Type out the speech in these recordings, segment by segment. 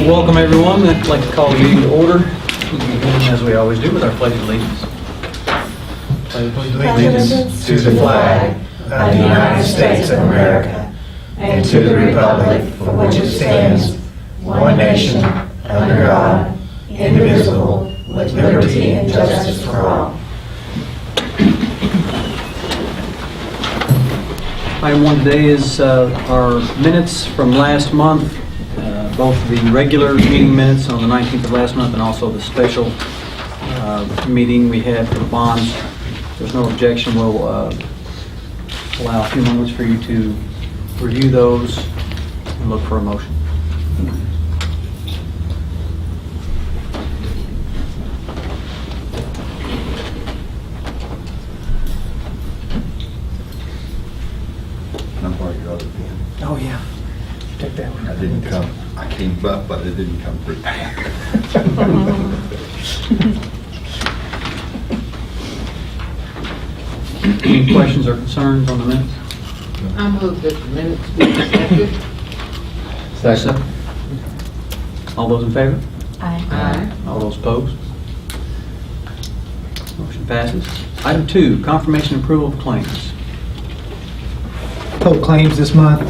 Welcome, everyone. I'd like to call the meeting to order. We begin, as we always do, with our pledge of allegiance. Allegiance to the flag of the United States of America and to the republic for which it stands, one nation, under God, indivisible, with liberty and justice for all. Item 1 today is our minutes from last month, both the regular meeting minutes on the 19th of last month and also the special meeting we had for the bonds. If there's no objection, we'll allow a few moments for you to review those and look for a motion. I'm borrowing your other pen. Oh, yeah. Take that one. I didn't come, I came up, but it didn't come through. Any questions or concerns on the minutes? I move that the minutes be accepted. Second. All those in favor? Aye. All those opposed? Motion passes. Item 2, confirmation and approval of claims. Total claims this month,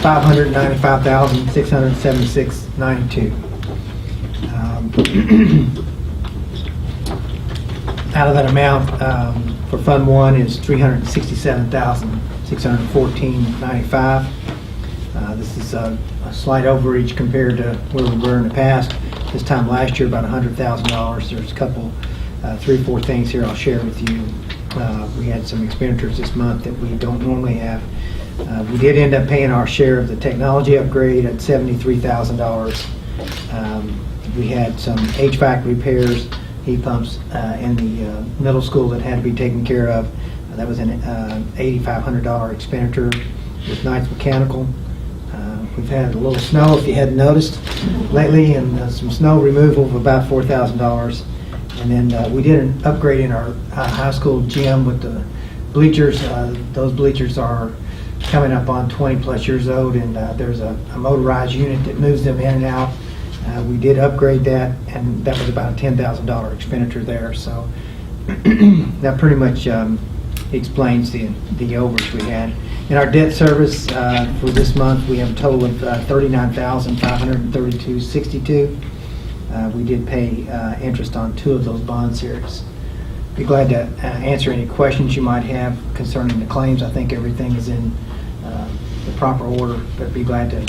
$595,676.92. Out of that amount, for Fund 1 is $367,614.95. This is a slight overreach compared to where we were in the past. This time last year, about $100,000. There's a couple, 3 or 4 things here I'll share with you. We had some expenditures this month that we don't normally have. We did end up paying our share of the technology upgrade at $73,000. We had some HVAC repairs, heat pumps in the middle school that had to be taken care of. That was an $8,500 expenditure with Knights Mechanical. We've had a little snow, if you hadn't noticed, lately, and some snow removal of about $4,000. And then we did an upgrade in our high school gym with the bleachers. Those bleachers are coming up on 20 plus years old, and there's a motorized unit that moves them in and out. We did upgrade that, and that was about a $10,000 expenditure there. So that pretty much explains the overage we had. In our debt service for this month, we have a total of $39,532.62. We did pay interest on 2 of those bond series. Be glad to answer any questions you might have concerning the claims. I think everything is in the proper order, but be glad to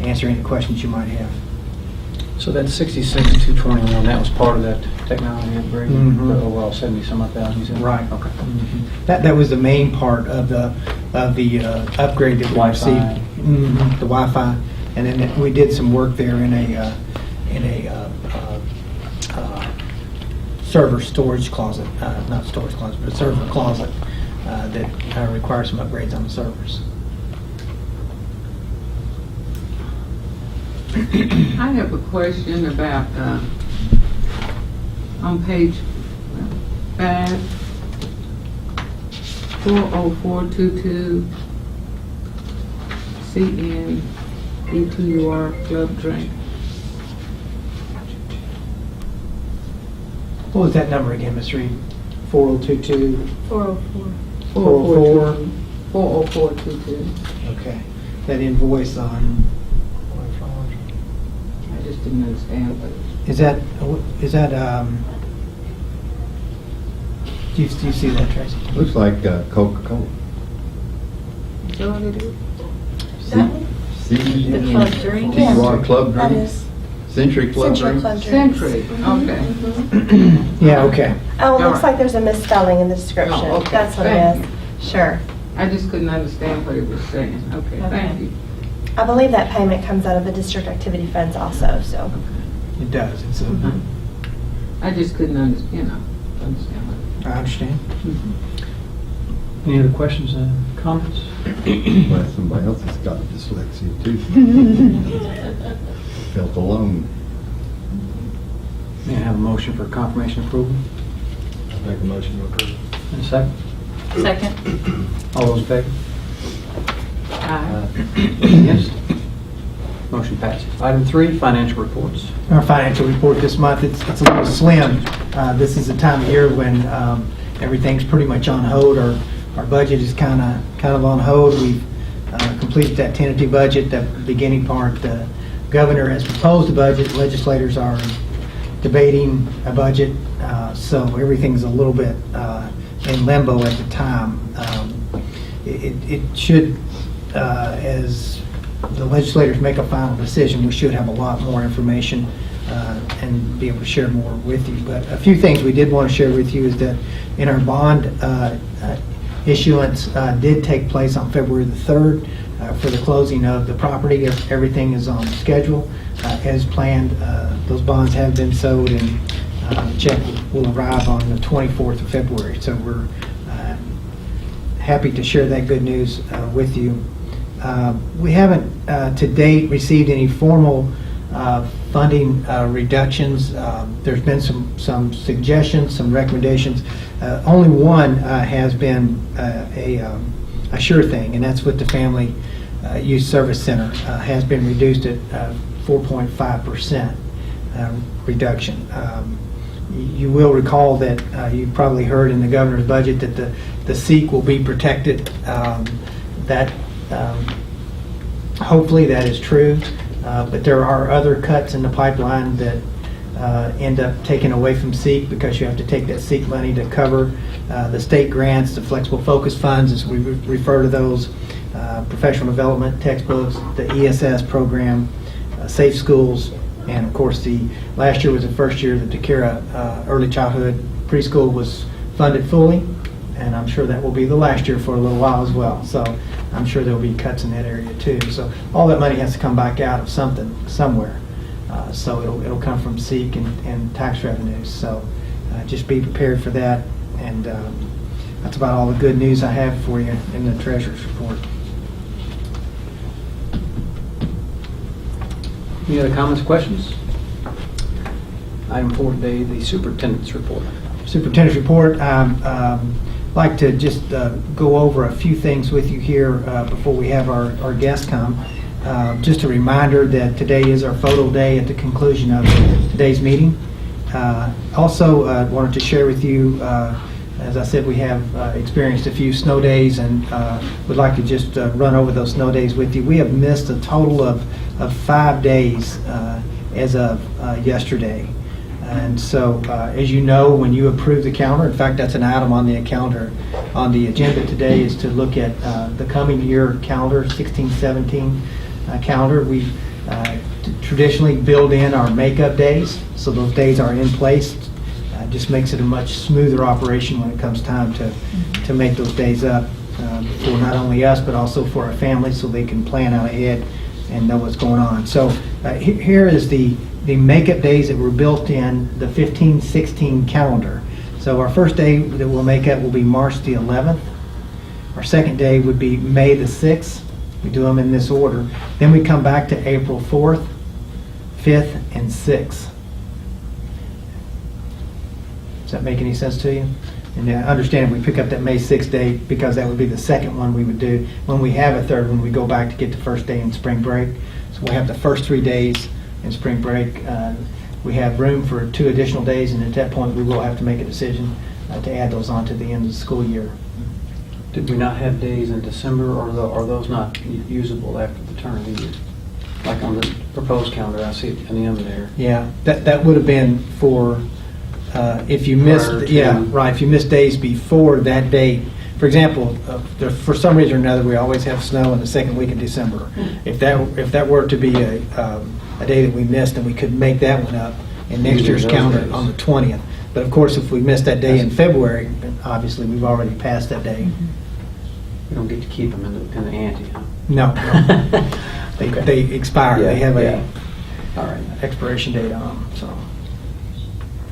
answer any questions you might have. So that 66,221, that was part of that technology upgrade, Mhm. the overall 70-some-odd thousand, you said? Right. Okay. That was the main part of the upgrade that we Wi-Fi. received. The Wi-Fi, and then we did some work there in a server storage closet, not storage closet, but server closet that requires some upgrades on the servers. I have a question about, on page 5, 40422, CN E2UR Club Drink. What was that number again, Ms. Reed? 4022? 404. 404? 40422. Okay. That invoice on, I just didn't understand what it is that, do you see that, Tracy? Looks like Coca-Cola. was. So what it is? The club drink? C-U-R Club That Drink? is Century Club Central Drink? Club Drinks. Century, okay. Yeah, okay. Oh, it All looks right. like there's a misspelling in the description. Oh, okay. That's what Thank it is. Sure. I just couldn't understand what it was saying. Okay, thank you. I believe that payment comes out of the district activity funds also, so. It does. It's I just couldn't understand what it I understand. Any other questions or comments? Well, somebody else has got dyslexia too. Felt alone. May I have a motion for confirmation approval? Make a motion to approve. And a second? Second. All those in favor? Aye. Against? Motion passes. Item 3, financial reports. Our financial report this month, it's a little slim. This is the time of year when everything's pretty much on hold. Our budget is kind of on hold. We've completed that tentative budget, that beginning part. The governor has proposed a budget. Legislators are debating a budget, so everything's a little bit in limbo at the time. It should, as the legislators make a final decision, we should have a lot more information and be able to share more with you. But a few things we did want to share with you is that in our bond issuance did take place on February the 3rd for the closing of the property. Everything is on schedule as planned. Those bonds have been sold, and the check will arrive on the 24th of February. So we're happy to share that good news with you. We haven't to date received any formal funding reductions. There's been some suggestions, some recommendations. Only one has been a sure thing, and that's with the Family Youth Service Center. Has been reduced at 4.5% reduction. You will recall that you probably heard in the governor's budget that the SEEK will be protected. Hopefully that is true, but there are other cuts in the pipeline that end up taken away from SEEK because you have to take that SEEK money to cover the state grants, the flexible focus funds, as we refer to those, professional development textbooks, the ESS program, safe schools, and of course last year was the first year that the Kara early childhood preschool was funded fully, and I'm sure that will be the last year for a little while as well. So I'm sure there will be cuts in that area too. So all that money has to come back out of somewhere. So it'll come from SEEK and tax revenues. So just be prepared for that. And that's about all the good news I have for you in the treasurer's report. Any other comments, questions? Item 4 today, the superintendent's report. Superintendent's report. Like to just go over a few things with you here before we have our guests come. Just a reminder that today is our photo day at the conclusion of today's meeting. Also wanted to share with you, as I said, we have experienced a few snow days, and would like to just run over those snow days with you. We have missed a total of 5 days as of yesterday. And so, as you know, when you approve the calendar, in fact, that's an item on the calendar, on the agenda today, is to look at the coming year calendar, 16-17 calendar. We traditionally build in our makeup days, so those days are in place. Just makes it a much smoother operation when it comes time to make those days up for not only us, but also for our families, so they can plan out ahead and know what's going on. So here is the makeup days that were built in the 15-16 calendar. So our first day that we'll make up will be March the 11th. Our second day would be May the 6th. We do them in this order. Then we come back to April 4th, 5th, and 6th. Does that make any sense to you? And understand we pick up that May 6th date because that would be the second one we would do. When we have a third one, we go back to get the first day in spring break. So we'll have the first 3 days in spring break. We have room for 2 additional days, and at that point we will have to make a decision to add those on to the end of the school year. Did we not have days in December, or are those not usable after the turn of the year? Like on the proposed calendar, I see it in the end there. Yeah, that would have been for if you missed, if you missed days before that date. For example, for some reason or another, we always have snow in the second week of December. If that were to be a day that we missed, then we could make that one up in next year's calendar on the 20th. But of course, if we missed that day in February, then obviously we've already passed that day. We don't get to keep them in the ante, huh? No. They expire. Yeah, they have all right. expiration date on them.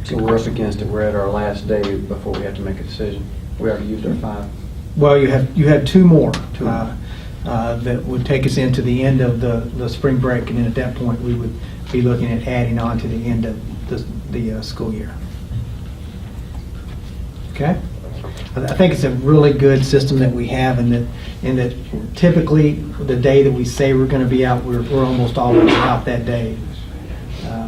So we're up against it. We're at our last day before we have to make a decision. We already used our 5. Well, you have 2 more that would take us into the end of the spring break, and then at that point we would be looking at adding on to the end of the school year. Okay. I think it's a really good system that we have, and that typically the day that we say we're going to be out, we're almost always out that day,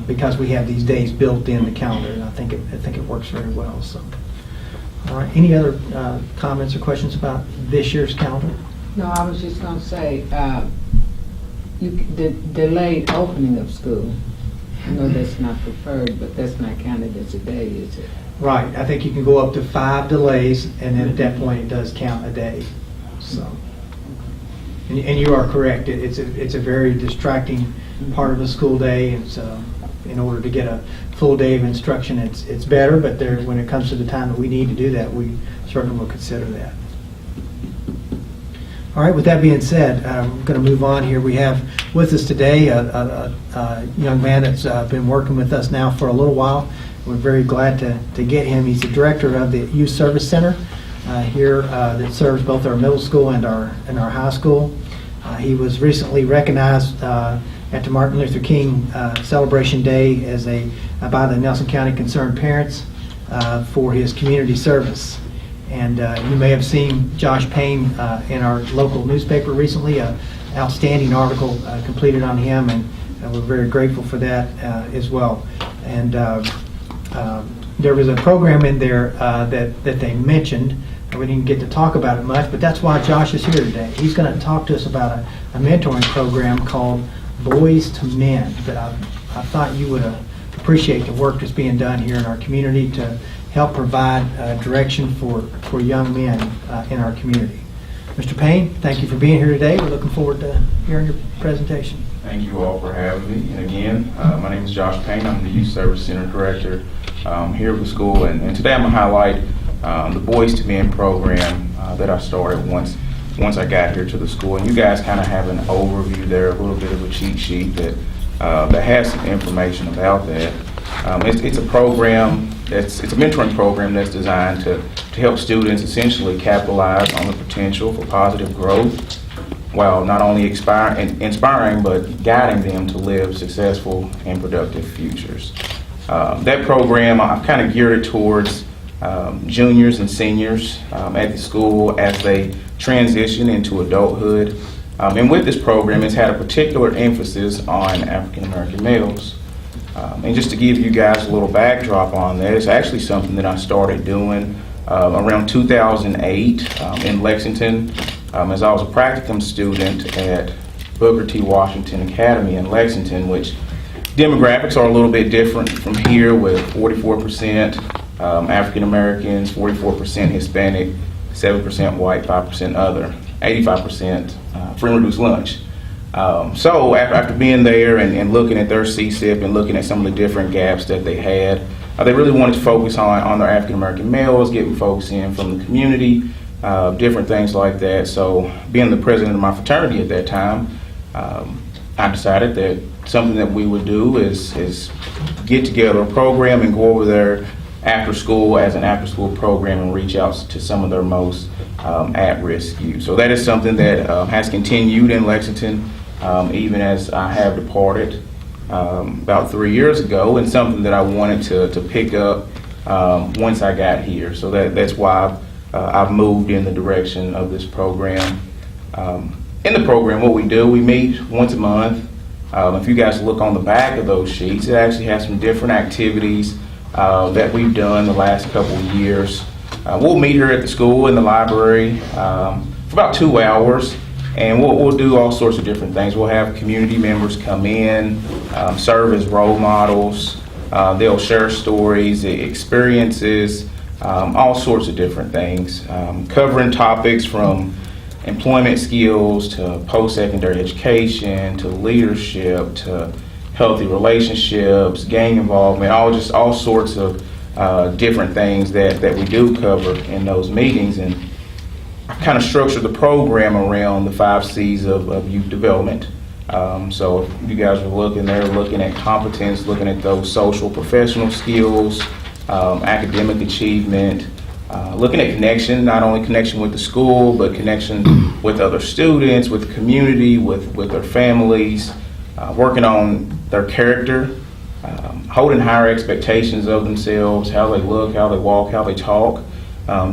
because we have these days built in the calendar, and I think it works very well. So, all right. Any other comments or questions about this year's calendar? No, I was just gonna say, the delayed opening of school, I know that's not preferred, but that's not counted as a day, is it? Right. I think you can go up to 5 delays, and then at that point it does count a day. So, and you are correct. It's a very distracting part of a school day, and so in order to get a full day of instruction, it's better. But when it comes to the time that we need to do that, we certainly will consider that. All right, with that being said, I'm going to move on here. We have with us today a young man that's been working with us now for a little while. We're very glad to get him. He's the director of the Youth Service Center here that serves both our middle school and our high school. He was recently recognized at the Martin Luther King Celebration Day by the Nelson County Concerned Parents for his community service. And you may have seen Josh Payne in our local newspaper recently, an outstanding article completed on him, and we're very grateful for that as well. And there was a program in there that they mentioned. We didn't get to talk about it much, but that's why Josh is here today. He's going to talk to us about a mentoring program called Boys to Men that I thought you would appreciate the work that's being done here in our community to help provide direction for young men in our community. Mr. Payne, thank you for being here today. We're looking forward to hearing your presentation. Thank you all for having me. And again, my name is Josh Payne. I'm the Youth Service Center Director here at the school. And today I'm going to highlight the Boys to Men program that I started once I got here to the school. And you guys kind of have an overview there, a little bit of a cheat sheet that has some information about that. It's a program. It's a mentoring program that's designed to help students essentially capitalize on the potential for positive growth while not only inspiring but guiding them to live successful and productive futures. That program, I've kind of geared it towards juniors and seniors at the school as they transition into adulthood. And with this program, it's had a particular emphasis on African American males. And just to give you guys a little backdrop on that, it's actually something that I started doing around 2008 in Lexington as I was a practicum student at Booker T. Washington Academy in Lexington, which demographics are a little bit different from here, with 44% African Americans, 44% Hispanic, 7% white, 5% other, 85% free and reduced lunch. So after being there and looking at their CSIP and looking at some of the different gaps that they had, they really wanted to focus on their African American males, getting folks in from the community, different things like that. So being the president of my fraternity at that time, I decided that something that we would do is get together a program and go over there after school as an after school program and reach out to some of their most at-risk youth. So that is something that has continued in Lexington even as I have departed about 3 years ago, and something that I wanted to pick up once I got here. So that's why I've moved in the direction of this program. In the program, what we do, we meet once a month. If you guys look on the back of those sheets, it actually has some different activities that we've done the last couple of years. We'll meet here at the school in the library for about 2 hours, and we'll do all sorts of different things. We'll have community members come in, serve as role models. They'll share stories, experiences, all sorts of different things, covering topics from employment skills to post-secondary education to leadership to healthy relationships, gang involvement, all sorts of different things that we do cover in those meetings. And I kind of structured the program around the 5 C's of youth development. So if you guys are looking at competence, looking at those social professional skills, academic achievement, looking at connection, not only connection with the school, but connection with other students, with the community, with their families, working on their character, holding higher expectations of themselves, how they look, how they walk, how they talk,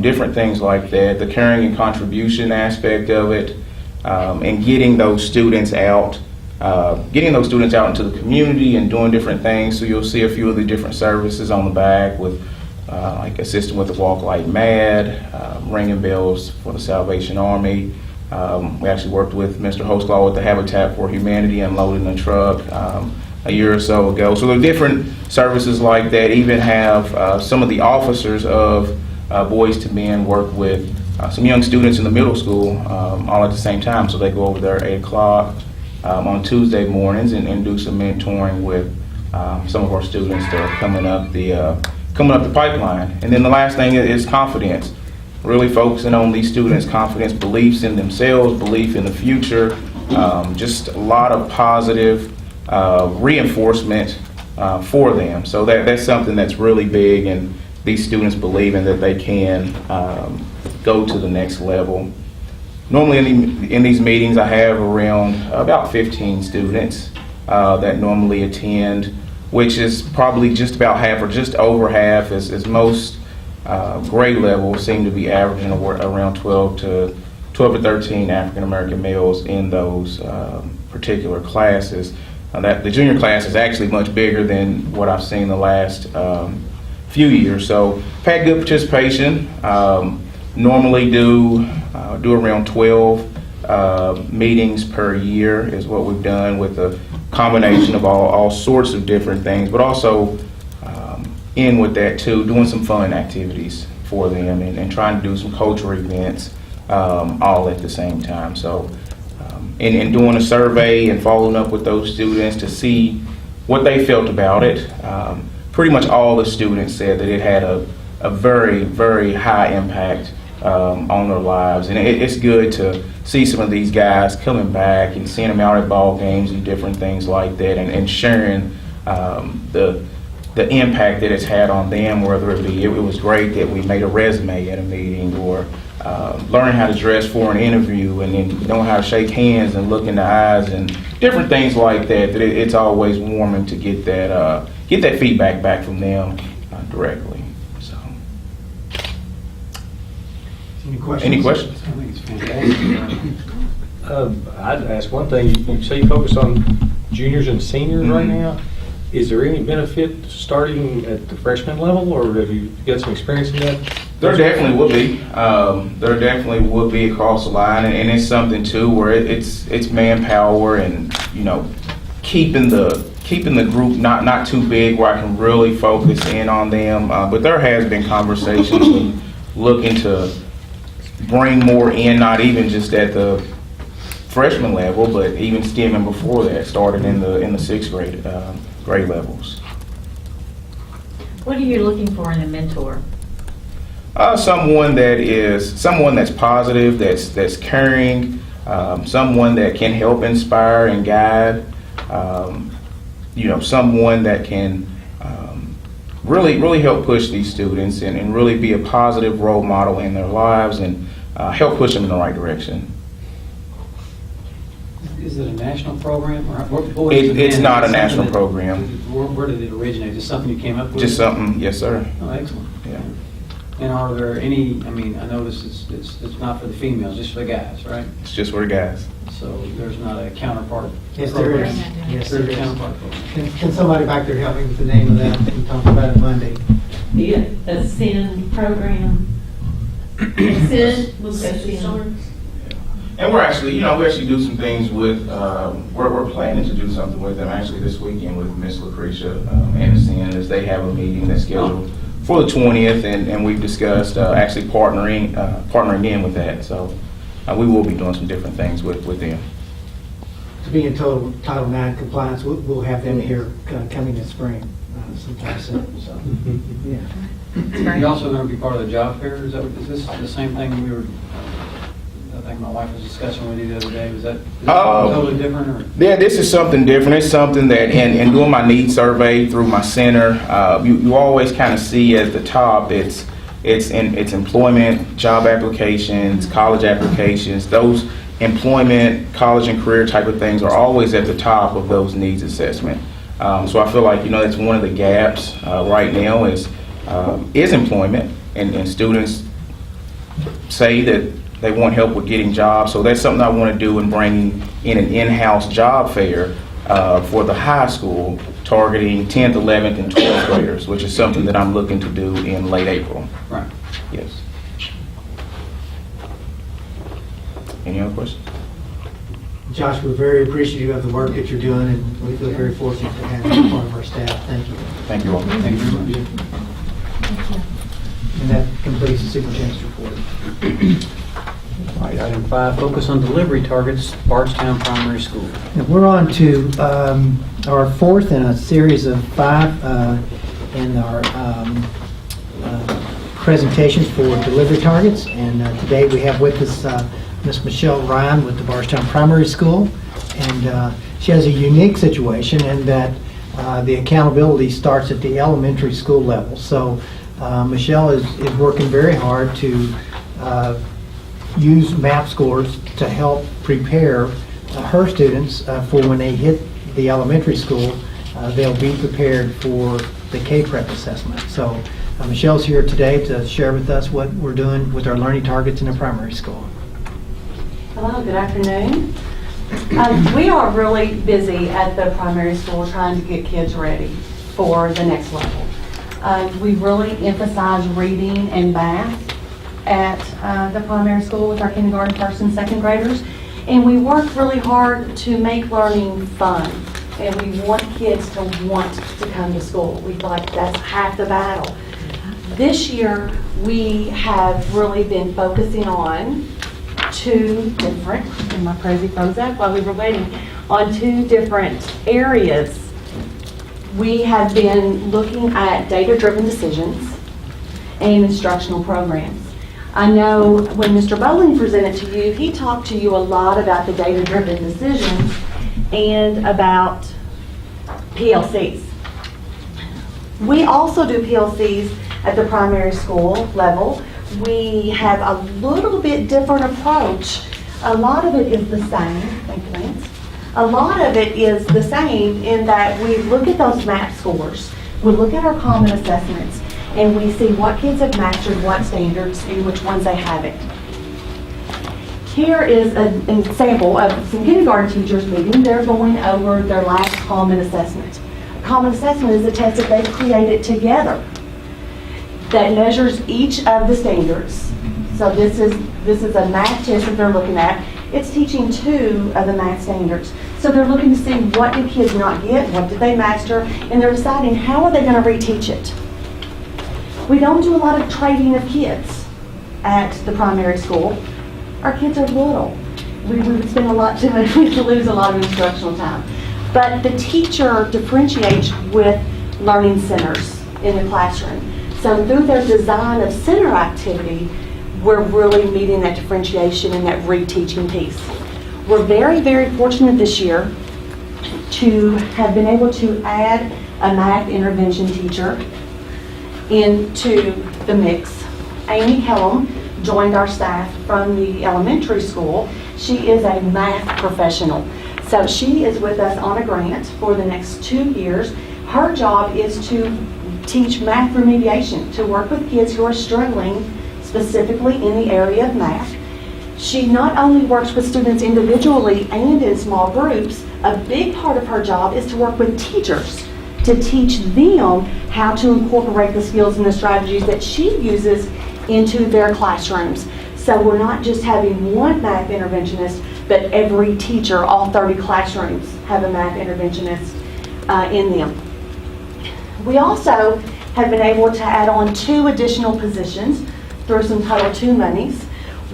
different things like that, the caring and contribution aspect of it, and getting those students out into the community and doing different things. So you'll see a few of the different services on the back with like assisting with the Walk Like Mad, ringing bells for the Salvation Army. We actually worked with Mr. Hostlaw with the Habitat for Humanity unloading the truck a year or so ago. So there are different services like that. Even have some of the officers of Boys to Men work with some young students in the middle school all at the same time. So they go over there at 8 o'clock on Tuesday mornings and do some mentoring with some of our students that are coming up the pipeline. And then the last thing is confidence. Really focusing on these students' confidence, beliefs in themselves, belief in the future, just a lot of positive reinforcement for them. So that's something that's really big, and these students believing that they can go to the next level. Normally in these meetings I have around about 15 students that normally attend, which is probably just about half or just over half, as most grade levels seem to be averaging around 12 to 13 African American males in those particular classes. That the junior class is actually much bigger than what I've seen the last few years. So I've had good participation. Normally do around 12 meetings per year is what we've done, with a combination of all sorts of different things, but also in with that too, doing some fun activities for them and trying to do some cultural events all at the same time. So and doing a survey and following up with those students to see what they felt about it. Pretty much all the students said that it had a very, very high impact on their lives. And it's good to see some of these guys coming back and seeing them out at ball games and different things like that, and sharing the impact that it's had on them, whether it be, it was great that we made a resume at a meeting, or learning how to dress for an interview, and then knowing how to shake hands and look in the eyes and different things like that. It's always warming to get that feedback back from them directly. So, any questions? I think it's fantastic. I'd ask one thing. You say you focus on juniors and seniors right now. Is there any benefit starting at the freshman level, or have you got some experience in that? There definitely would be. There definitely would be across the line, and it's something too where it's manpower and keeping the group not too big where I can really focus in on them. But there has been conversations looking to bring more in, not even just at the freshman level, but even skimming before that, started in the sixth grade levels. What are you looking for in a mentor? Someone that's positive, that's caring, someone that can help inspire and guide, someone that can really help push these students and really be a positive role model in their lives and help push them in the right direction. Is it a national program? Or It's not a national program. Where did it originate? Is it something you came up with? Just something, yes, sir. Oh, excellent. Yeah. And are there any, I notice it's not for the females, just for the guys, right? It's just for the guys. So there's not a counterpart Yes, there program? is. Yes, there There's a is. counterpart program. Can somebody back there help me with the name of that? We talked about it Monday. The Ascend program. Ascend was Ascend. And we're actually, we actually do some things with, we're planning to do something with them actually this weekend with Miss Lucretia Anderson, as they have a meeting that's scheduled for the 20th, and we've discussed actually partnering in with that. So we will be doing some different things with them. To be in total Title IX compliance, we'll have them here coming this spring sometime soon. So, yeah. You're also going to be part of the job fair? Is this the same thing we were, I think my wife was discussing with you the other day? Was that totally different? Or? Yeah, this is something different. It's something that, in doing my needs survey through my center, you always kind of see at the top, it's employment, job applications, college applications. Those employment, college and career type of things are always at the top of those needs assessment. So I feel like, that's one of the gaps right now is employment, and students say that they want help with getting jobs. So that's something I want to do in bringing in an in-house job fair for the high school, targeting 10th, 11th, and 12th graders, which is something that I'm looking to do in late April. Right. Yes. Any other questions? Josh, we're very appreciative of the work that you're doing, and we feel very fortunate to have you as part of our staff. Thank you. Thank you all. Thank you very much. And that completes the superintendent's report. All right, item 5, focus on delivery targets, Bardstown Primary School. And we're on to our fourth in a series of 5 in our presentations for delivery targets. And today we have with us Ms. Michelle Ryan with the Bardstown Primary School. And she has a unique situation in that the accountability starts at the elementary school level. So Michelle is working very hard to use MAP scores to help prepare her students for when they hit the elementary school, they'll be prepared for the K-Prep assessment. So Michelle's here today to share with us what we're doing with our learning targets in the primary school. Hello, good afternoon. We are really busy at the primary school trying to get kids ready for the next level. We really emphasize reading and math at the primary school with our kindergarten, first and second graders. And we work really hard to make learning fun. And we want kids to want to come to school. We feel like that's half the battle. This year, we have really been focusing on 2 different, and my crazy froze up while we were waiting, on 2 different areas. We have been looking at data-driven decisions and instructional programs. I know when Mr. Bowling presented to you, he talked to you a lot about the data-driven decisions and about PLCs. We also do PLCs at the primary school level. We have a little bit different approach. A lot of it is the same. Thank you, Lance. A lot of it is the same in that we look at those MAP scores, we look at our common assessments, and we see what kids have mastered what standards and which ones they haven't. Here is an example of some kindergarten teachers meeting. They're going over their last common assessment. A common assessment is a test that they've created together that measures each of the standards. So this is a math test that they're looking at. It's teaching 2 of the math standards. So they're looking to see what did kids not get, what did they master, and they're deciding how are they going to reteach it. We don't do a lot of trading of kids at the primary school. Our kids are little. We would spend a lot too much, we lose a lot of instructional time. But the teacher differentiates with learning centers in the classroom. So through their design of center activity, we're really meeting that differentiation and that reteaching piece. We're very, very fortunate this year to have been able to add a math intervention teacher into the mix. Amy Kellum joined our staff from the elementary school. She is a math professional. So she is with us on a grant for the next 2 years. Her job is to teach math remediation, to work with kids who are struggling specifically in the area of math. She not only works with students individually and in small groups, a big part of her job is to work with teachers to teach them how to incorporate the skills and the strategies that she uses into their classrooms. So we're not just having one math interventionist, but every teacher, all 30 classrooms, have a math interventionist in them. We also have been able to add on 2 additional positions through some Title II monies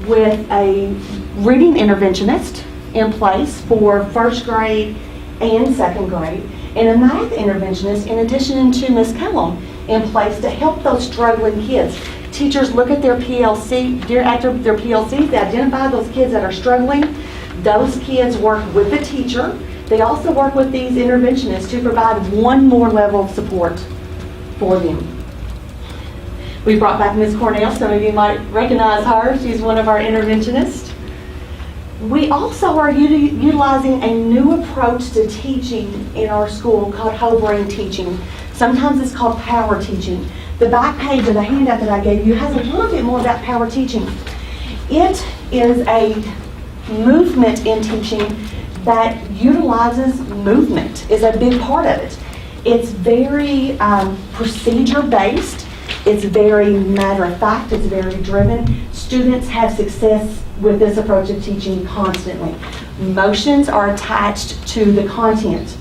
with a reading interventionist in place for first grade and second grade, and a math interventionist in addition to Ms. Kellum in place to help those struggling kids. Teachers look at their PLC, after their PLCs, they identify those kids that are struggling. Those kids work with the teacher. They also work with these interventionists to provide one more level of support for them. We brought back Ms. Cornell. Some of you might recognize her. She's one of our interventionists. We also are utilizing a new approach to teaching in our school called whole brain teaching. Sometimes it's called power teaching. The back page of the handout that I gave you has a little bit more about power teaching. It is a movement in teaching that utilizes movement, is a big part of it. It's very procedure-based. It's very matter-of-fact. It's very driven. Students have success with this approach of teaching constantly. Motions are attached to the content.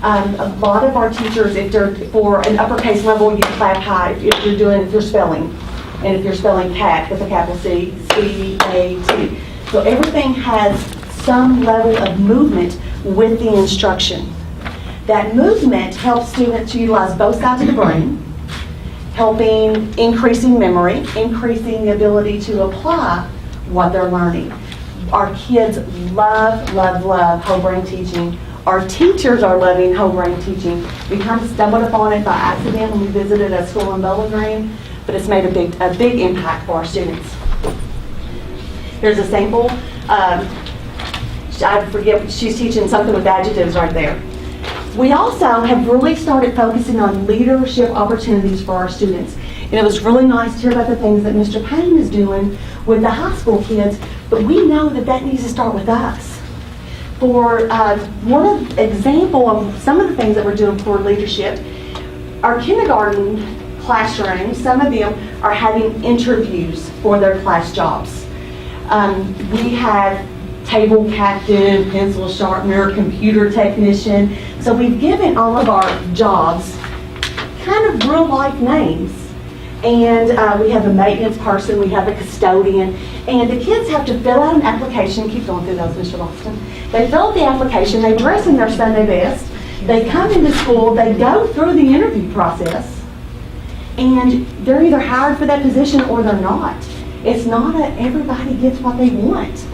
A lot of our teachers, if they're for an uppercase level, you clap high if you're spelling. And if you're spelling cat with a capital C, C-A-T. So everything has some level of movement with the instruction. That movement helps students to utilize both sides of the brain, helping increasing memory, increasing the ability to apply what they're learning. Our kids love, love, love whole brain teaching. Our teachers are loving whole brain teaching. We kind of stumbled upon it by accident when we visited a school in Bowling Green, but it's made a big impact for our students. Here's a sample. I forget, she's teaching something with adjectives right there. We also have really started focusing on leadership opportunities for our students. And it was really nice to hear about the things that Mr. Payne is doing with the high school kids, but we know that that needs to start with us. For one example of some of the things that we're doing for leadership, our kindergarten classrooms, some of them are having interviews for their class jobs. We have table captain, pencil sharpener, computer technician. So we've given all of our jobs kind of real life names. And we have a maintenance person, we have a custodian, and the kids have to fill out an application. Keep going through those, Mr. Boston. They fill out the application, they dress in their Sunday best, they come into school, they go through the interview process, and they're either hired for that position or they're not. It's not everybody gets what they want.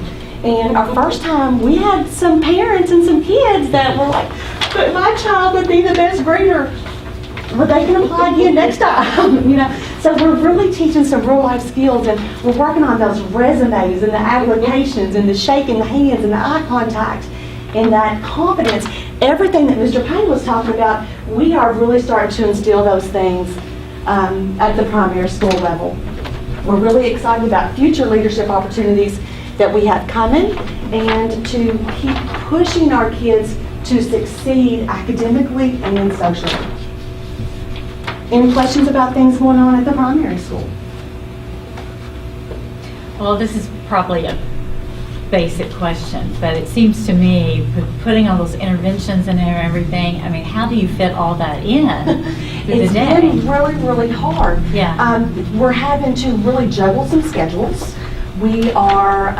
And our first time, we had some parents and some kids that were like, but my child would be the best grader. Well, they can apply again next time, you know. So we're really teaching some real life skills, and we're working on those resumes and the applications and the shaking the hands and the eye contact and that confidence. Everything that Mr. Payne was talking about, we are really starting to instill those things at the primary school level. We're really excited about future leadership opportunities that we have coming and to keep pushing our kids to succeed academically and socially. Any questions about things going on at the primary school? Well, this is probably a basic question, but it seems to me, putting all those interventions in there and everything, I mean, how do you fit all that in through the day? It's been really, really hard. Yeah. We're having to really juggle some schedules. We are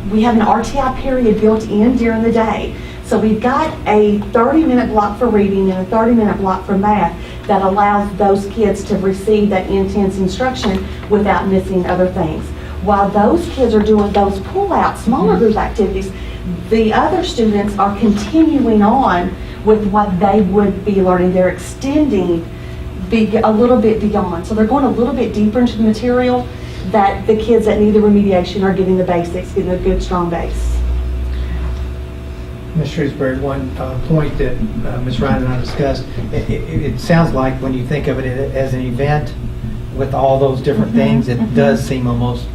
we have an RTI period built in during the day. So we've got a 30-minute block for reading and a 30-minute block for math that allows those kids to receive that intense instruction without missing other things. While those kids are doing those pull-out, smaller group activities, the other students are continuing on with what they would be learning. They're extending a little bit beyond. So they're going a little bit deeper into the material that the kids that need the remediation are getting the basics, getting a good, strong base. Ms. Shrewsbury, one point that Ms. Ryan and I discussed, it sounds like when you think of it as an event with all those different things, it does seem almost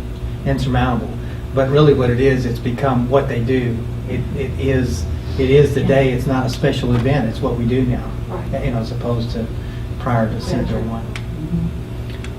insurmountable. But really what it is, it's become what they do. It is the day, it's not a special event, it's what we do now, Right. as opposed to prior to Center 1.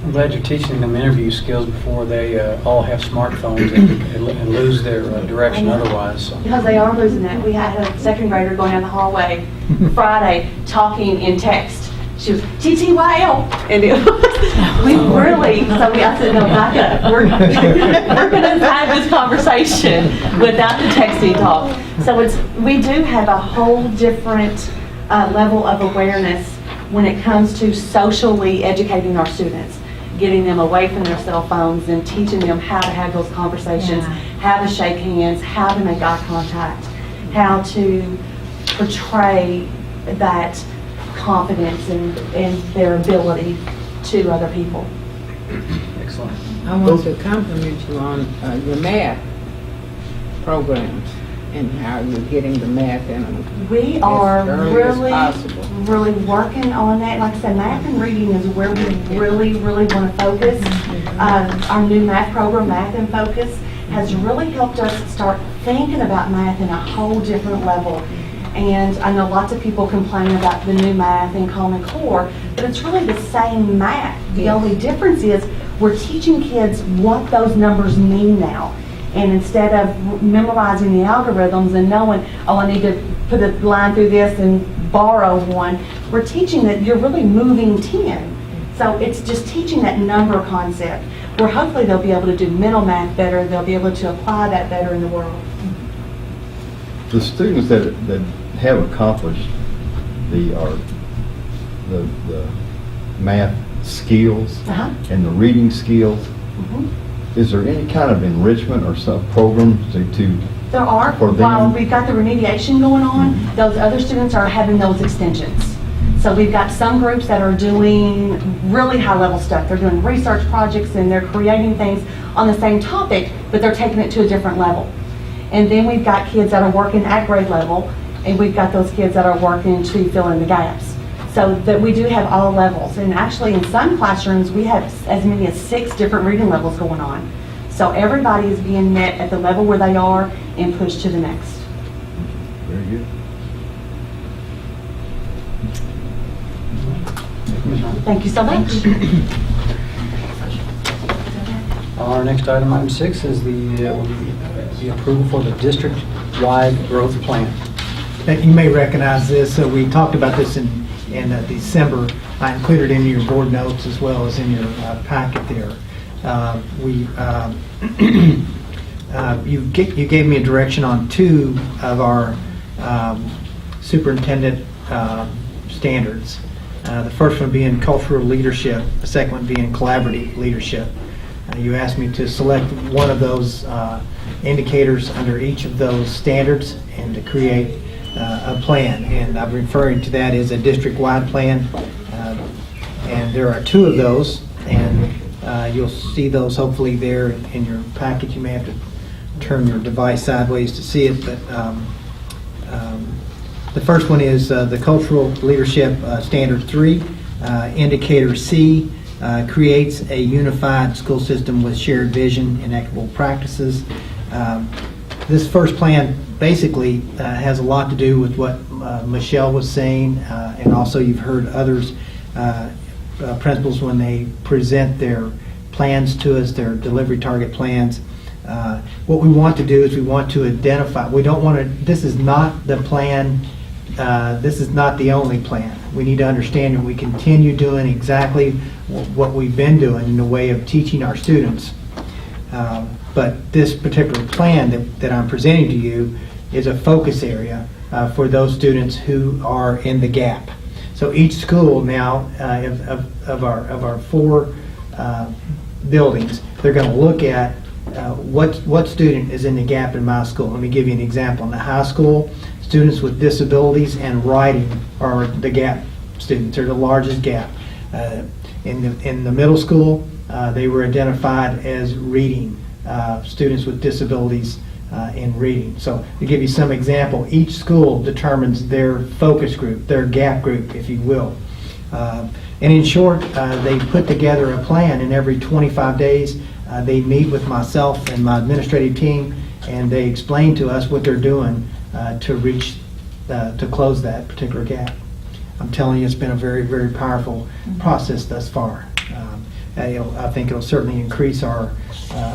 I'm glad you're teaching them interview skills before they all have smartphones and lose their direction otherwise. So. Because they are losing that. We had a second grader going down the hallway Friday talking in text. She was TTYL, and it was, we really, I said, no, back up. We're going to have this conversation without the texting talk. So we do have a whole different level of awareness when it comes to socially educating our students, getting them away from their cell phones and teaching them how to have those conversations, how to shake hands, how to make eye contact, how to portray that confidence and their ability to other people. Excellent. I want to compliment you on your math programs and how you're getting the math in them We are as early as really, possible. really working on that. Like I said, math and reading is where we really want to focus. Our new math program, Math in Focus, has really helped us start thinking about math in a whole different level. And I know lots of people complain about the new math in Common Core, but it's really the same math. The only difference is we're teaching kids what those numbers mean now. And instead of memorizing the algorithms and knowing, oh, I need to put a line through this and borrow one, we're teaching that you're really moving 10. So it's just teaching that number concept, where hopefully they'll be able to do mental math better, they'll be able to apply that better in the world. The students that have accomplished the math skills and the reading skills, is there any kind of enrichment or some programs to There are. for them? While we've got the remediation going on, those other students are having those extensions. So we've got some groups that are doing really high-level stuff. They're doing research projects and they're creating things on the same topic, but they're taking it to a different level. And then we've got kids that are working at grade level, and we've got those kids that are working to fill in the gaps. So that we do have all levels. And actually in some classrooms, we have as many as 6 different reading levels going on. So everybody is being met at the level where they are and pushed to the next. Very good. Thank you so much. Our next item, item 6, is the approval for the district-wide growth plan. Now, you may recognize this. So we talked about this in December. I included in your board notes as well as in your packet there. You gave me a direction on 2 of our superintendent standards. The first one being cultural leadership, the second one being collaborative leadership. You asked me to select one of those indicators under each of those standards and to create a plan, and I'm referring to that as a district-wide plan. And there are 2 of those, and you'll see those hopefully there in your package. You may have to turn your device sideways to see it, but the first one is the Cultural Leadership Standard 3. Indicator C creates a unified school system with shared vision and equitable practices. This first plan basically has a lot to do with what Michelle was saying, and also you've heard others, principals, when they present their plans to us, their delivery target plans. What we want to do is we want to identify, we don't want to, this is not the plan, this is not the only plan. We need to understand that we continue doing exactly what we've been doing in the way of teaching our students. But this particular plan that I'm presenting to you is a focus area for those students who are in the gap. So each school now of our 4 buildings, they're going to look at what student is in the gap in my school. Let me give you an example. In the high school, students with disabilities and writing are the gap students. They're the largest gap. In the middle school, they were identified as reading. Students with disabilities in reading. So to give you some example, each school determines their focus group, their gap group, if you will. And in short, they put together a plan, and every 25 days they meet with myself and my administrative team, and they explain to us what they're doing to close that particular gap. I'm telling you, it's been a very, very powerful process thus far. I think it'll certainly increase our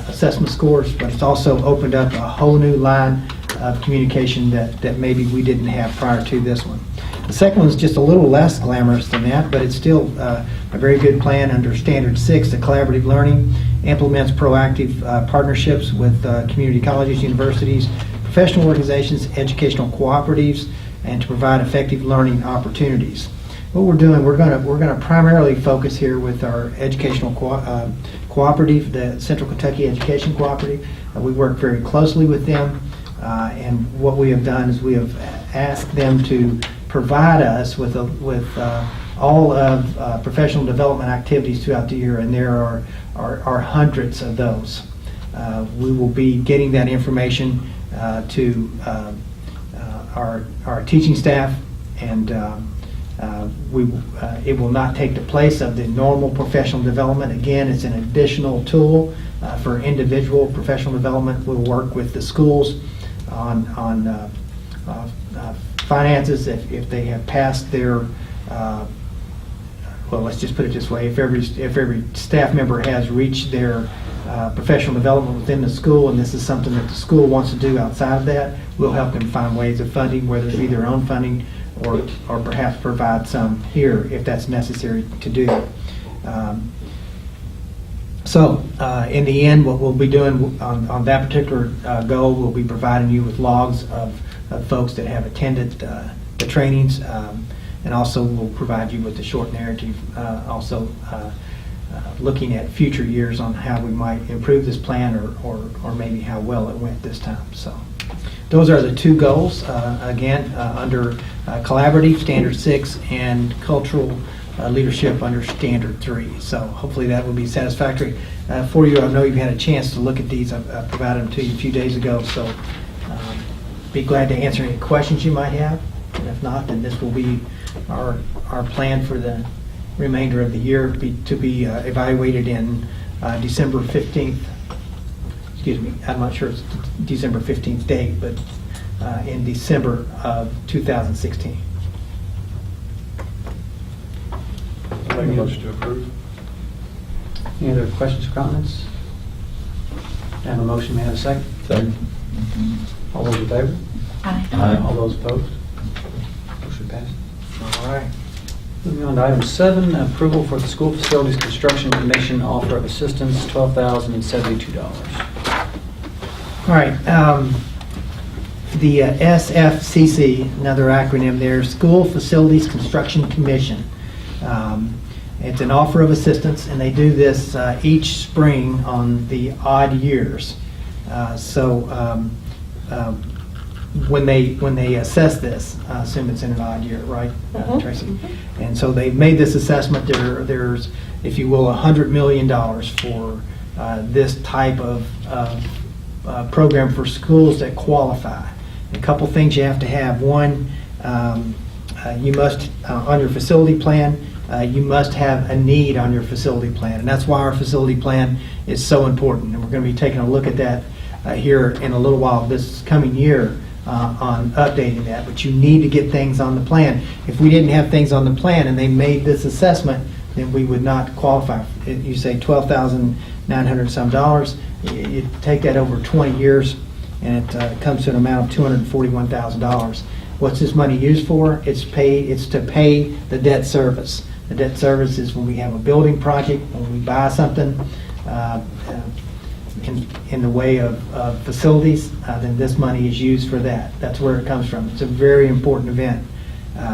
assessment scores, but it's also opened up a whole new line of communication that maybe we didn't have prior to this one. The second one is just a little less glamorous than that, but it's still a very good plan under Standard 6. The collaborative learning implements proactive partnerships with community colleges, universities, professional organizations, educational cooperatives, and to provide effective learning opportunities. What we're doing, we're going to primarily focus here with our educational cooperative, the Central Kentucky Education Cooperative. We work very closely with them, and what we have done is we have asked them to provide us with all of professional development activities throughout the year, and there are hundreds of those. We will be getting that information to our teaching staff, and It will not take the place of the normal professional development. Again, it's an additional tool for individual professional development. We'll work with the schools on finances if they have passed their, well, let's just put it this way, if every staff member has reached their professional development within the school, and this is something that the school wants to do outside of that, we'll help them find ways of funding, whether it be their own funding or perhaps provide some here if that's necessary to do. So in the end, what we'll be doing on that particular goal, we'll be providing you with logs of folks that have attended the trainings, and also we'll provide you with the short narrative, also looking at future years on how we might improve this plan or maybe how well it went this time. So those are the two goals, again, under collaborative, Standard 6, and cultural leadership under Standard 3. So hopefully that will be satisfactory for you. I know you've had a chance to look at these. I provided them to you a few days ago, so be glad to answer any questions you might have. And if not, then this will be our plan for the remainder of the year to be evaluated in December 15th. Excuse me, I'm not sure it's December 15th date, but in December of 2016. Make a motion to approve. Any other questions or comments? I have a motion, may I have a second? Second. All those in favor? Aye. All those opposed? Motion passed. All right. Moving on to item 7, approval for the School Facilities Construction Commission offer of assistance, $12,072. All right. The SFCC, another acronym there, School Facilities Construction Commission. It's an offer of assistance, and they do this each spring on the odd years. When they assess this, I assume it's in an odd year, right, Tracy? And so they've made this assessment. There's, if you will, $100 million for this type of program for schools that qualify. A couple things you have to have. One, you must, on your facility plan, you must have a need on your facility plan. And that's why our facility plan is so important. And we're going to be taking a look at that here in a little while this coming year on updating that. But you need to get things on the plan. If we didn't have things on the plan and they made this assessment, then we would not qualify. You say $12,900 some dollars. You take that over 20 years, and it comes to an amount of $241,000. What's this money used for? It's to pay the debt service. The debt service is when we have a building project, when we buy something in the way of facilities, then this money is used for that. That's where it comes from. It's a very important event.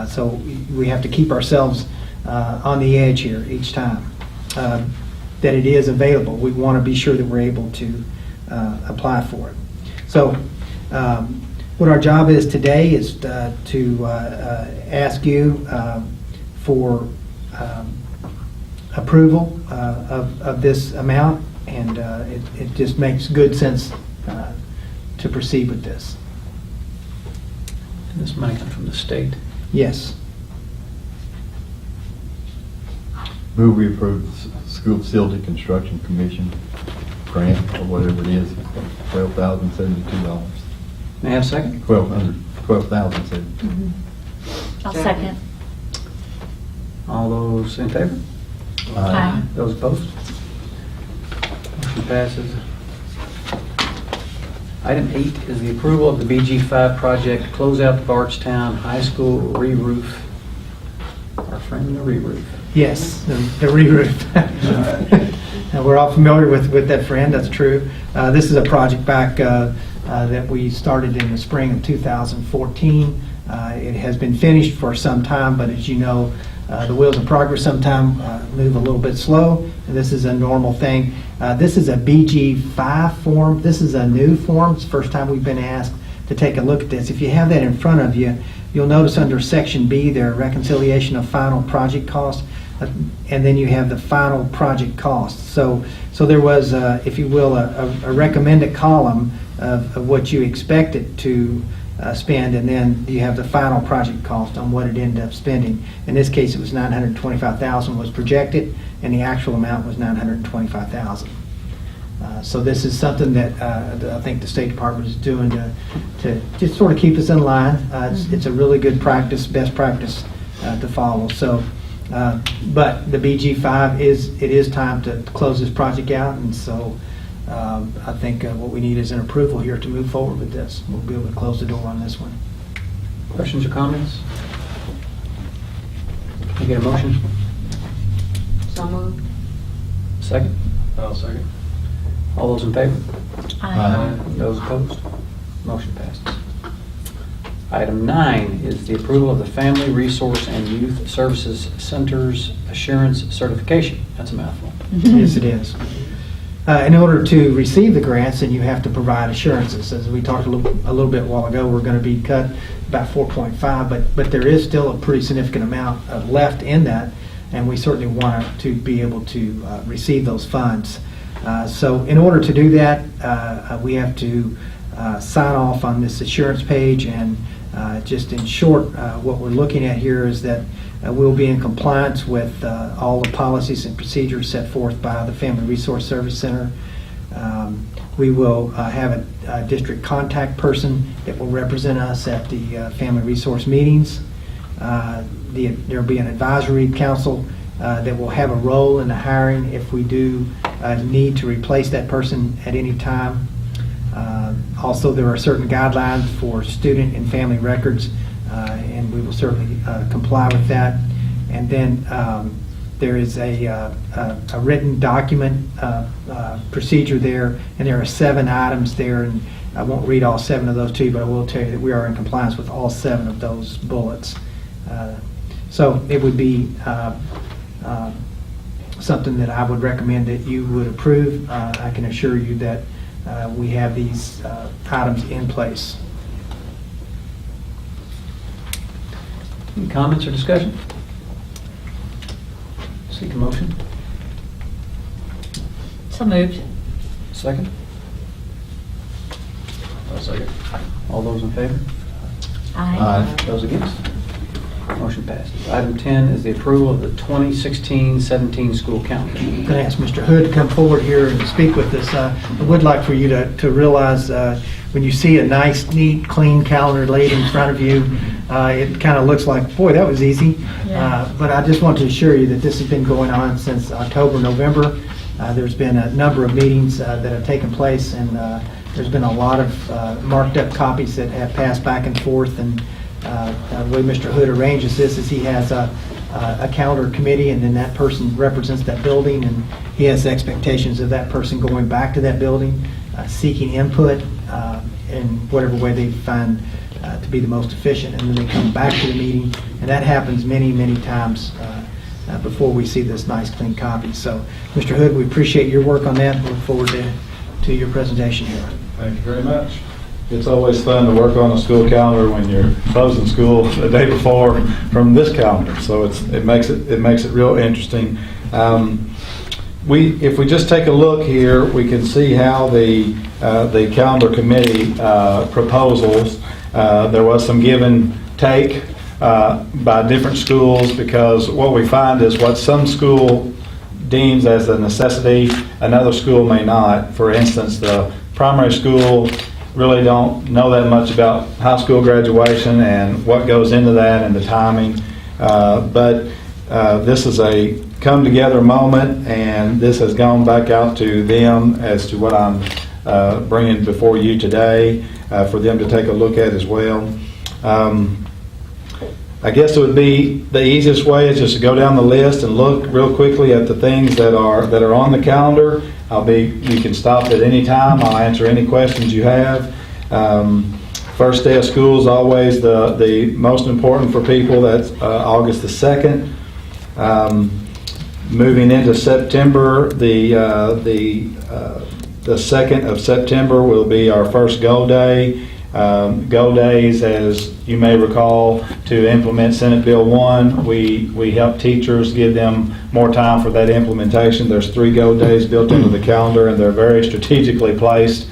So we have to keep ourselves on the edge here each time that it is available. We want to be sure that we're able to apply for it. So what our job is today is to ask you for approval of this amount, and it just makes good sense to proceed with this. And this money comes from the state. Yes. Move we approve the School Facility Construction Commission grant, or whatever it is, $12,072. May I have a second? $12,072. I'll second. All those in favor? Aye. Those opposed? Motion passes. Item 8 is the approval of the BG5 project, close out the Bardstown High School re-roof. Our friend the re-roof. Yes, the re-roof. We're all familiar with that friend, that's true. This is a project back that we started in the spring of 2014. It has been finished for some time, but as you know, the wheels of progress sometimes move a little bit slow, and this is a normal thing. This is a BG5 form. This is a new form. It's the first time we've been asked to take a look at this. If you have that in front of you, you'll notice under Section B there, reconciliation of final project costs, and then you have the final project costs. So there was, if you will, a recommended column of what you expected to spend, and then you have the final project cost on what it ended up spending. In this case, it was $925,000 was projected, and the actual amount was $925,000. So this is something that I think the State Department is doing to just sort of keep us in line. It's a really good practice, best practice to follow. So, but the BG5 it is time to close this project out, and so I think what we need is an approval here to move forward with this. We'll be able to close the door on this one. Questions or comments? Can I get a motion? So moved. Second? I'll second. All those in favor? Aye. Those opposed? Motion passes. Item 9 is the approval of the Family Resource and Youth Services Center's Assurance Certification. That's a mouthful. Yes, it is. In order to receive the grants, then you have to provide assurances. As we talked a little bit a while ago, we're going to be cut about 4.5, but there is still a pretty significant amount left in that, and we certainly want to be able to receive those funds. So in order to do that, we have to sign off on this assurance page, and just in short, what we're looking at here is that we'll be in compliance with all the policies and procedures set forth by the Family Resource Service Center. We will have a district contact person that will represent us at the Family Resource meetings. There will be an advisory council that will have a role in the hiring if we do need to replace that person at any time. Also, there are certain guidelines for student and family records, and we will certainly comply with that. And then there is a written document procedure there, and there are 7 items there, and I won't read all 7 of those to you, but I will tell you that we are in compliance with all 7 of those bullets. So it would be something that I would recommend that you would approve. I can assure you that we have these items in place. Any comments or discussion? Seek a motion. So moved. Second? I'll second. All those in favor? Aye. Those against? Motion passes. Item 10 is the approval of the 2016-17 school calendar. I'm going to ask Mr. Hood to come forward here and speak with us. I would like for you to realize when you see a nice, neat, clean calendar laid in front of you, it kind of looks like, boy, that was easy. Yeah. But I just want to assure you that this has been going on since October, November. There's been a number of meetings that have taken place, and there's been a lot of marked up copies that have passed back and forth. And the way Mr. Hood arranges this is he has a calendar committee, and then that person represents that building, and he has expectations of that person going back to that building, seeking input in whatever way they find to be the most efficient, and then they come back to the meeting, and that happens many, many times before we see this nice, clean copy. So, Mr. Hood, we appreciate your work on that. Look forward to your presentation here. Thank you very much. It's always fun to work on a school calendar when you're closing school the day before from this calendar. So it makes it real interesting. If we just take a look here, we can see how the calendar committee proposals. There was some give and take by different schools, because what we find is what some school deems as a necessity, another school may not. For instance, the primary school really don't know that much about high school graduation and what goes into that and the timing. But this is a come together moment, and this has gone back out to them as to what I'm bringing before you today for them to take a look at as well. I guess it would be the easiest way is just to go down the list and look real quickly at the things that are on the calendar. You can stop at any time. I'll answer any questions you have. First day of school is always the most important for people. That's August the 2nd. Moving into September, the 2nd of September will be our first Go Day. Go Days, as you may recall, to implement Senate Bill 1, we help teachers, give them more time for that implementation. There's 3 Go Days built into the calendar, and they're very strategically placed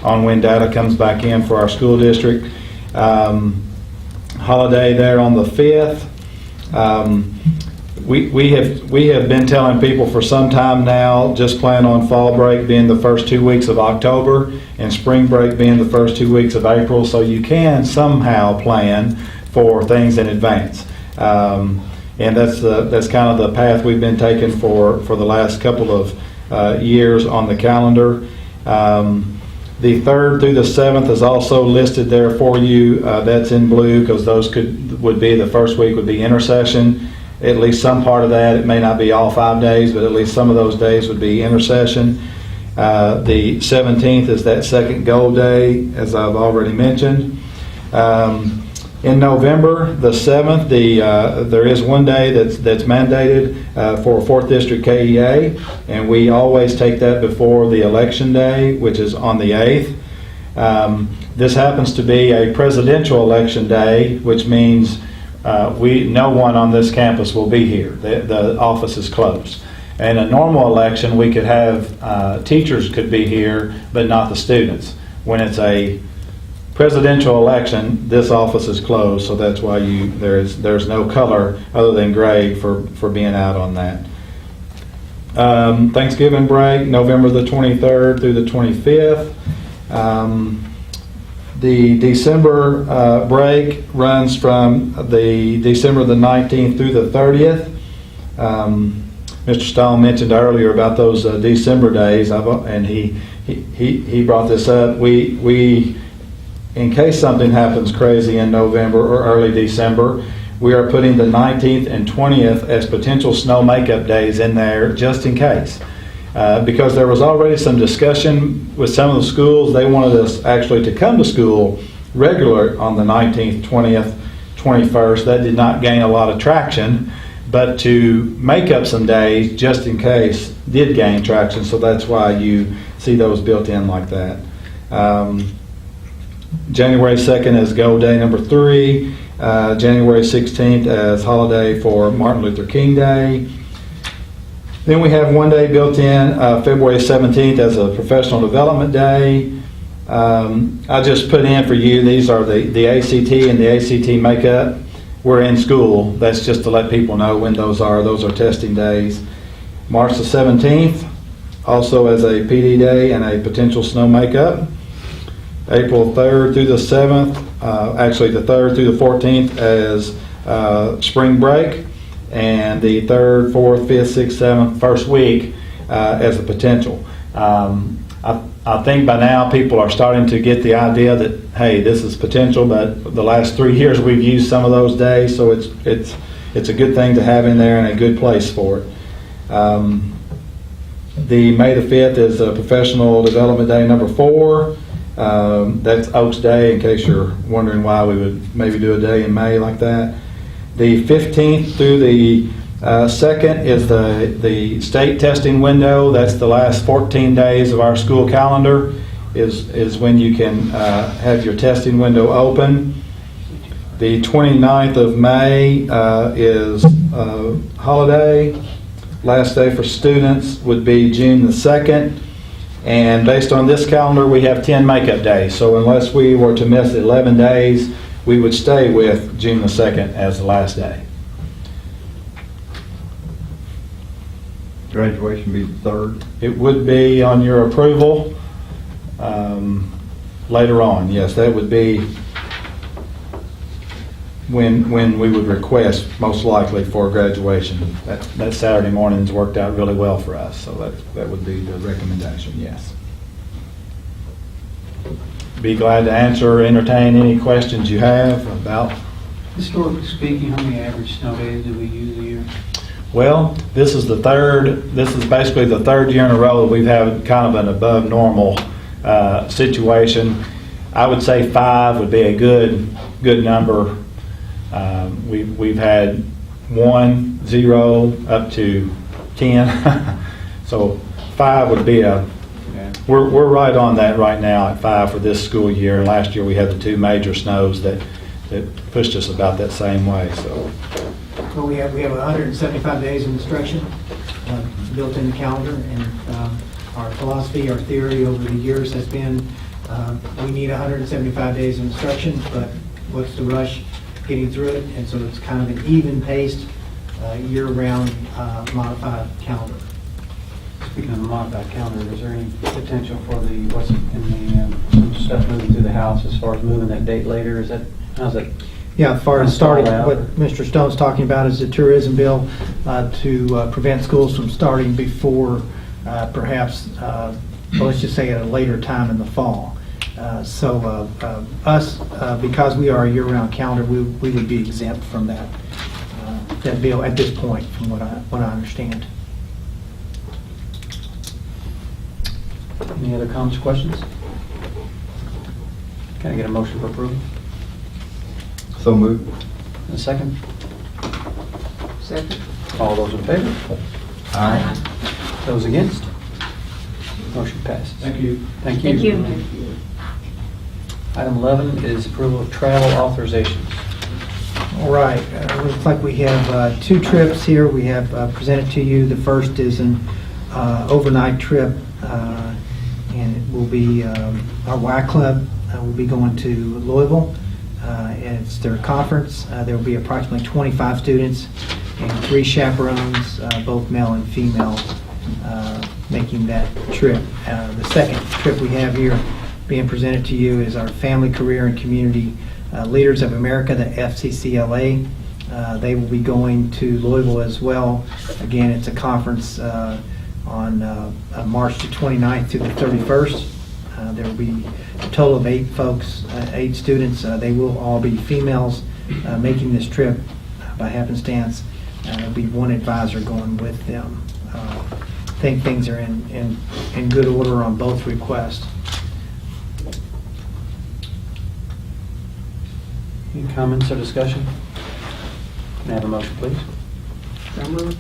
on when data comes back in for our school district. holiday there on the 5th. We have been telling people for some time now, just plan on fall break being the first 2 weeks of October and spring break being the first 2 weeks of April, so you can somehow plan for things in advance. And that's kind of the path we've been taking for the last couple of years on the calendar. The 3rd through the 7th is also listed there for you. That's in blue because those would be the first week would be intercession. At least some part of that. It may not be all 5 days, but at least some of those days would be intercession. The 17th is that second gold day, as I've already mentioned. In November, the 7th, there is one day that's mandated for 4th District KEA, and we always take that before the election day, which is on the 8th. This happens to be a presidential election day, which means no one on this campus will be here. The office is closed. In a normal election, we could have teachers could be here, but not the students. When it's a presidential election, this office is closed, so that's why there's no color other than gray for being out on that. Thanksgiving break, November the 23rd through the 25th. The December break runs from the December the 19th through the 30th. Mr. Stone mentioned earlier about those December days, and he brought this up. We in case something happens crazy in November or early December, we are putting the 19th and 20th as potential snow makeup days in there just in case. Because there was already some discussion with some of the schools. They wanted us actually to come to school regular on the 19th, 20th, 21st. That did not gain a lot of traction, but to make up some days just in case did gain traction, so that's why you see those built in like that. January 2nd is Gold Day number 3. January 16th as holiday for Martin Luther King Day. Then we have one day built in, February 17th as a professional development day. I just put in for you, these are the ACT and the ACT makeup. We're in school. That's just to let people know when those are. Those are testing days. March the 17th, also as a PD day and a potential snow makeup. April 3rd through the 7th, actually the 3rd through the 14th as spring break, and the 3rd, 4th, 5th, 6th, 7th, first week as a potential. I think by now people are starting to get the idea that, hey, this is potential, but the last 3 years we've used some of those days, so it's a good thing to have in there and a good place for it. The May the 5th is a professional development day number 4. That's Oaks Day, in case you're wondering why we would maybe do a day in May like that. The 15th through the 2nd is the state testing window. That's the last 14 days of our school calendar is when you can have your testing window open. The 29th of May is holiday. Last day for students would be June the 2nd. And based on this calendar, we have 10 makeup days. So unless we were to miss 11 days, we would stay with June the 2nd as the last day. Graduation be the 3rd. It would be on your approval later on. Yes, that would be when we would request most likely for graduation. That Saturday morning's worked out really well for us, so that would be the recommendation, yes. Be glad to answer or entertain any questions you have about. Historically speaking, how many average snow days do we use a year? Well, this is basically the 3rd year in a row that we've had kind of an above normal situation. I would say 5 would be a good number. We've had 1, 0, up to 10. So 5 would be we're right on that right now at 5 for this school year. And last year we had the 2 major snows that pushed us about that same way. So Well, we have 175 days of instruction built in the calendar, and our philosophy, our theory over the years has been We need 175 days of instruction, but what's the rush getting through it? And so it's kind of an even-paced, year-round modified calendar. Speaking of the modified calendar, is there any potential for what's in some stuff moving through the House as far as moving that date later? How's that? Yeah, as far as Stall starting, out. what Mr. Stone's talking about is the tourism bill to prevent schools from starting before perhaps, well, let's just say at a later time in the fall. So us, because we are a year-round calendar, we would be exempt from that bill at this point, from what I understand. Any other comments or questions? Can I get a motion for approval? So moved. And a second? Second? All those in favor? Aye. Those against? Motion passes. Thank you. Thank you. Thank you. Thank you. Item 11 is approval of travel authorizations. All right, looks like we have two trips here we have presented to you. The first is an overnight trip, and it will be our WAC club will be going to Louisville. And it's their conference. There will be approximately 25 students and 3 chaperones, both male and female, making that trip. The second trip we have here being presented to you is our Family, Career, and Community Leaders of America, the FCCLA. They will be going to Louisville as well. Again, it's a conference on March the 29th to the 31st. There will be a total of 8 folks, 8 students. They will all be females making this trip by happenstance. There'll be 1 advisor going with them. I think things are in good order on both requests. Any comments or discussion? Can I have a motion, please? So moved.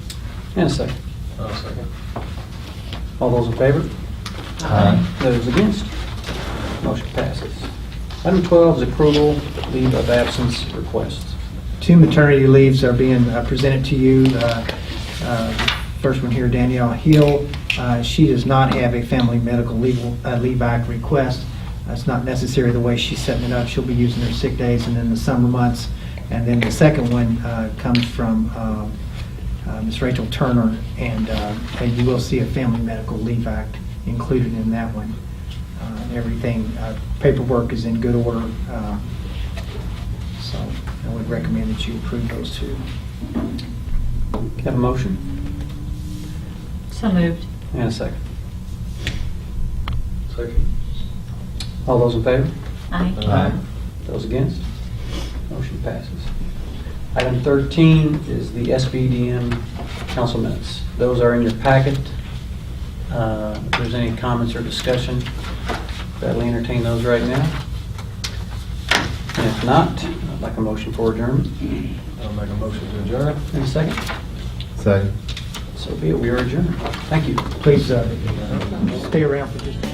And a second. Second. All those in favor? Aye. Those against? Motion passes. Item 12 is approval leave of absence requests. 2 maternity leaves are being presented to you. First one here, Danielle Hill. She does not have a Family Medical Leave Act request. That's not necessary the way she's setting it up. She'll be using her sick days and then the summer months. And then the second one comes from Ms. Rachel Turner, and you will see a Family Medical Leave Act included in that one. Everything, paperwork is in good order, so I would recommend that you approve those 2. Can I have a motion? So moved. And a second. Second. All those in favor? Aye. Aye. Those against? Motion passes. Item 13 is the SBDM council minutes. Those are in your packet. If there's any comments or discussion, gladly entertain those right now. And if not, I'd like a motion for adjournment. I'll make a motion to adjourn. In a second. Second. So be it. We are adjourned. Thank you. Please stay around for just a